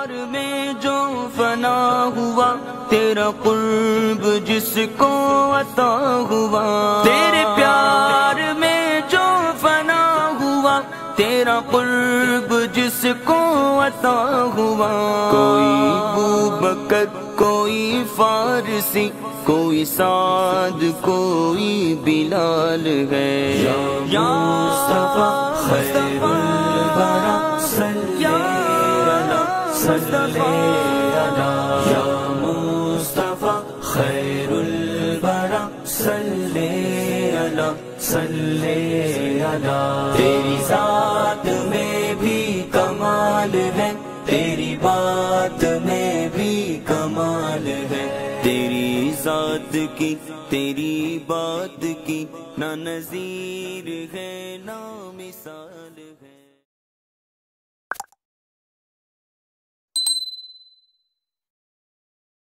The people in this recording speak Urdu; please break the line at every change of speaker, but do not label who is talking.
پیار میں جو فنا ہوا، تیرا قرب جس کو عطا ہوا، تیرے پیار میں جو فنا ہوا، تیرا قرب جس کو عطا ہوا۔ کوئی ابوبکر، کوئی فارسی، کوئی سعد، کوئی بلال ہے۔ یا مصطفیٰ خیر الورا صلی علی صلی علی، یا مصطفیٰ خیر الورا صلی علی صلی علی۔ تیری ذات میں بھی کمال ہے، تیری بات میں بھی کمال ہے، تیری ذات کی تیری بات کی نہ نظیر ہے نہ مثال۔